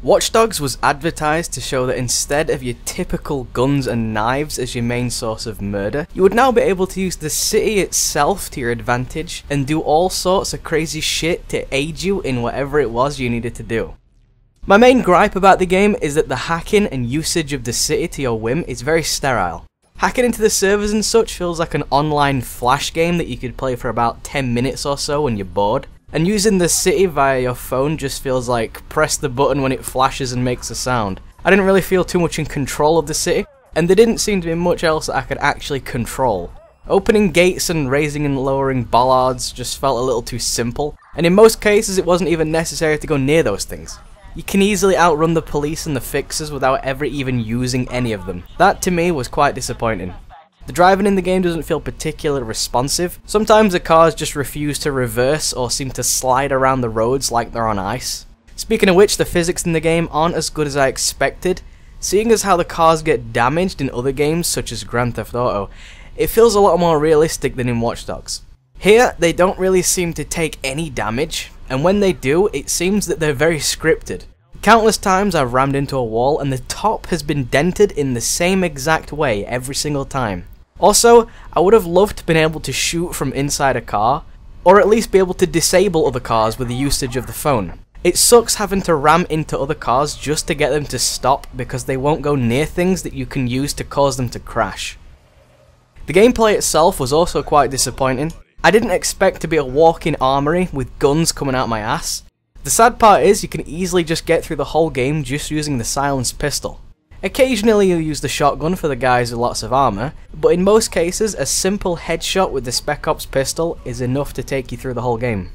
Watch Dogs was advertised to show that instead of your typical guns and knives as your main source of murder, you would now be able to use the city itself to your advantage and do all sorts of crazy shit to aid you in whatever it was you needed to do. My main gripe about the game is that the hacking and usage of the city to your whim is very sterile. Hacking into the servers and such feels like an online flash game that you could play for about 10 minutes or so when you're bored. And using the city via your phone just feels like press the button when it flashes and makes a sound. I didn't really feel too much in control of the city, and there didn't seem to be much else that I could actually control. Opening gates and raising and lowering bollards just felt a little too simple, and in most cases it wasn't even necessary to go near those things. You can easily outrun the police and the fixers without ever even using any of them. That to me was quite disappointing. The driving in the game doesn't feel particularly responsive. Sometimes the cars just refuse to reverse or seem to slide around the roads like they're on ice. Speaking of which, the physics in the game aren't as good as I expected. Seeing as how the cars get damaged in other games such as Grand Theft Auto, it feels a lot more realistic than in Watch Dogs. Here, they don't really seem to take any damage, and when they do, it seems that they're very scripted. Countless times I've rammed into a wall and the top has been dented in the same exact way every single time. Also, I would have loved to have been able to shoot from inside a car, or at least be able to disable other cars with the usage of the phone. It sucks having to ram into other cars just to get them to stop because they won't go near things that you can use to cause them to crash. The gameplay itself was also quite disappointing. I didn't expect to be a walking armory with guns coming out my ass. The sad part is you can easily just get through the whole game just using the silenced pistol. Occasionally you'll use the shotgun for the guys with lots of armor, but in most cases a simple headshot with the Spec Ops pistol is enough to take you through the whole game.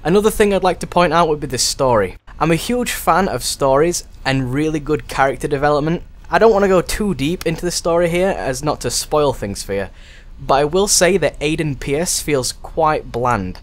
Another thing I'd like to point out would be the story. I'm a huge fan of stories and really good character development. I don't want to go too deep into the story here as not to spoil things for you, but I will say that Aiden Pierce feels quite bland.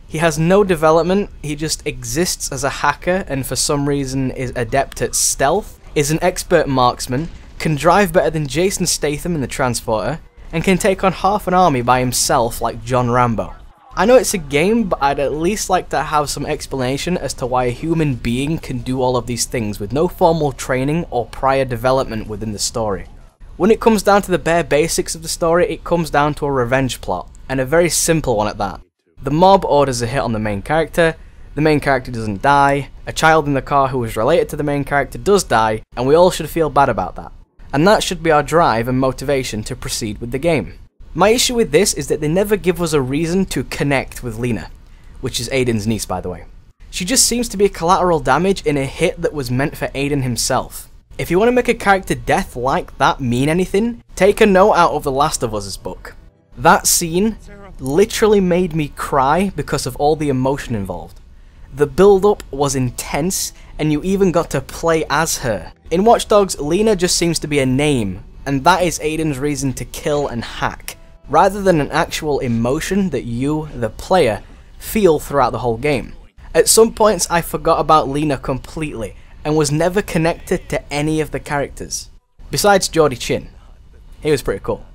He has no development, he just exists as a hacker and for some reason is adept at stealth, is an expert marksman, can drive better than Jason Statham in the Transporter, and can take on half an army by himself like John Rambo. I know it's a game, but I'd at least like to have some explanation as to why a human being can do all of these things with no formal training or prior development within the story. When it comes down to the bare basics of the story, it comes down to a revenge plot, and a very simple one at that. The mob orders a hit on the main character doesn't die, a child in the car who is related to the main character does die, and we all should feel bad about that. And that should be our drive and motivation to proceed with the game. My issue with this is that they never give us a reason to connect with Lena, which is Aiden's niece by the way. She just seems to be collateral damage in a hit that was meant for Aiden himself. If you want to make a character death like that mean anything, take a note out of The Last of Us' book. That scene literally made me cry because of all the emotion involved. The build-up was intense, and you even got to play as her. In Watch Dogs, Lena just seems to be a name, and that is Aiden's reason to kill and hack, rather than an actual emotion that you, the player, feel throughout the whole game. At some points I forgot about Lena completely, and was never connected to any of the characters. Besides Geordie Chin. He was pretty cool.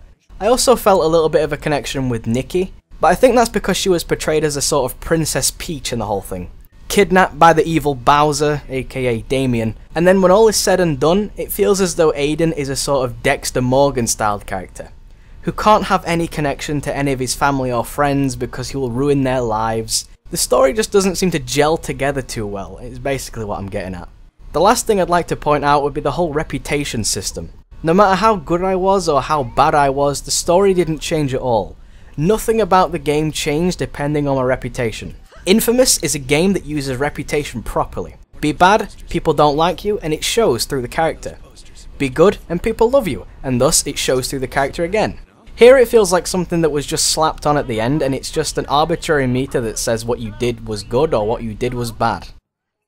I also felt a little bit of a connection with Nikki, but I think that's because she was portrayed as a sort of Princess Peach in the whole thing. Kidnapped by the evil Bowser, aka Damien, and then when all is said and done, it feels as though Aiden is a sort of Dexter Morgan styled character, who can't have any connection to any of his family or friends because he will ruin their lives. The story just doesn't seem to gel together too well, is basically what I'm getting at. The last thing I'd like to point out would be the whole reputation system. No matter how good I was or how bad I was, the story didn't change at all. Nothing about the game changed depending on my reputation. Infamous is a game that uses reputation properly. Be bad, people don't like you, and it shows through the character. Be good, and people love you, and thus it shows through the character again. Here it feels like something that was just slapped on at the end, and it's just an arbitrary meter that says what you did was good or what you did was bad.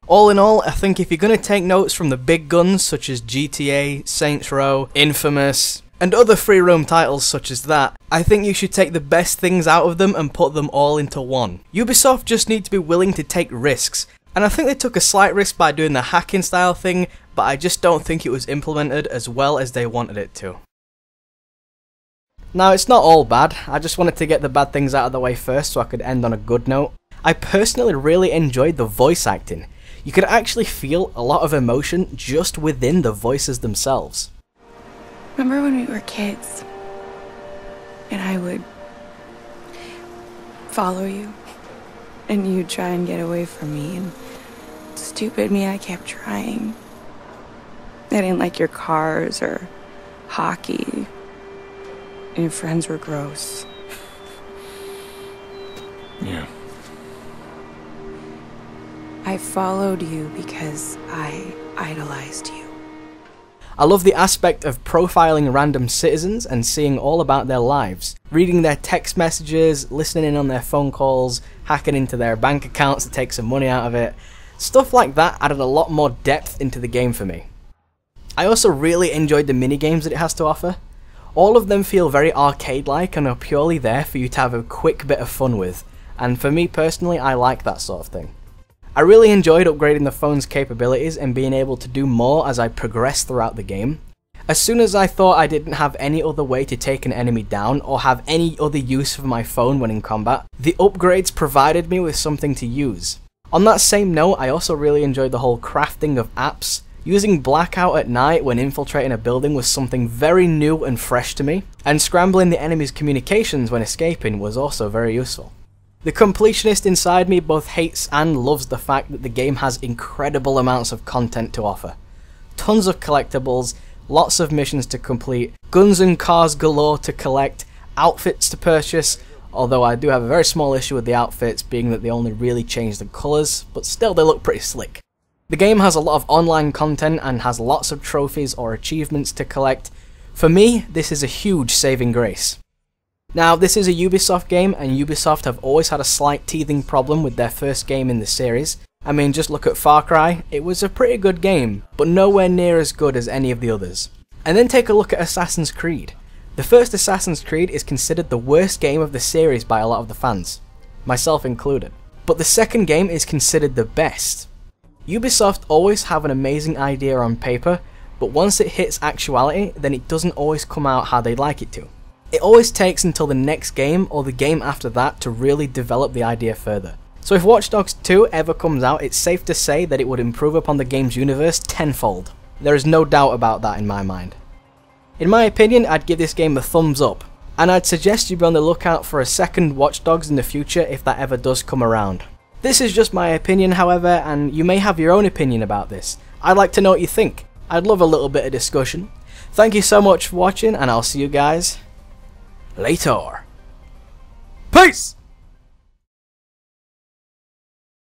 All in all, I think if you're going to take notes from the big guns such as GTA, Saints Row, Infamous, and other free roam titles such as that, I think you should take the best things out of them and put them all into one. Ubisoft just need to be willing to take risks, and I think they took a slight risk by doing the hacking style thing, but I just don't think it was implemented as well as they wanted it to. Now it's not all bad, I just wanted to get the bad things out of the way first so I could end on a good note. I personally really enjoyed the voice acting. You could actually feel a lot of emotion just within the voices themselves. Remember when we were kids and I would follow you and you'd try and get away from me, and stupid me, I kept trying. I didn't like your cars or hockey, and your friends were gross. Yeah. I followed you because I idolized you. I love the aspect of profiling random citizens and seeing all about their lives, reading their text messages, listening in on their phone calls, hacking into their bank accounts to take some money out of it. Stuff like that added a lot more depth into the game for me. I also really enjoyed the minigames that it has to offer. All of them feel very arcade-like and are purely there for you to have a quick bit of fun with, and for me personally, I like that sort of thing. I really enjoyed upgrading the phone's capabilities and being able to do more as I progressed throughout the game. As soon as I thought I didn't have any other way to take an enemy down or have any other use for my phone when in combat, the upgrades provided me with something to use. On that same note, I also really enjoyed the whole crafting of apps. Using blackout at night when infiltrating a building was something very new and fresh to me, and scrambling the enemy's communications when escaping was also very useful. The completionist inside me both hates and loves the fact that the game has incredible amounts of content to offer. Tons of collectibles, lots of missions to complete, guns and cars galore to collect, outfits to purchase, although I do have a very small issue with the outfits, being that they only really change the colours, but still they look pretty slick. The game has a lot of online content and has lots of trophies or achievements to collect. For me, this is a huge saving grace. Now, this is a Ubisoft game, and Ubisoft have always had a slight teething problem with their first game in the series. I mean, just look at Far Cry. It was a pretty good game, but nowhere near as good as any of the others. And then take a look at Assassin's Creed. The first Assassin's Creed is considered the worst game of the series by a lot of the fans, myself included. But the second game is considered the best. Ubisoft always have an amazing idea on paper, but once it hits actuality, then it doesn't always come out how they'd like it to. It always takes until the next game or the game after that to really develop the idea further. So if Watch Dogs 2 ever comes out, it's safe to say that it would improve upon the game's universe tenfold. There is no doubt about that in my mind. In my opinion, I'd give this game a thumbs up, and I'd suggest you be on the lookout for a second Watch Dogs in the future if that ever does come around. This is just my opinion, however, and you may have your own opinion about this. I'd like to know what you think. I'd love a little bit of discussion. Thank you so much for watching, and I'll see you guys later. Peace!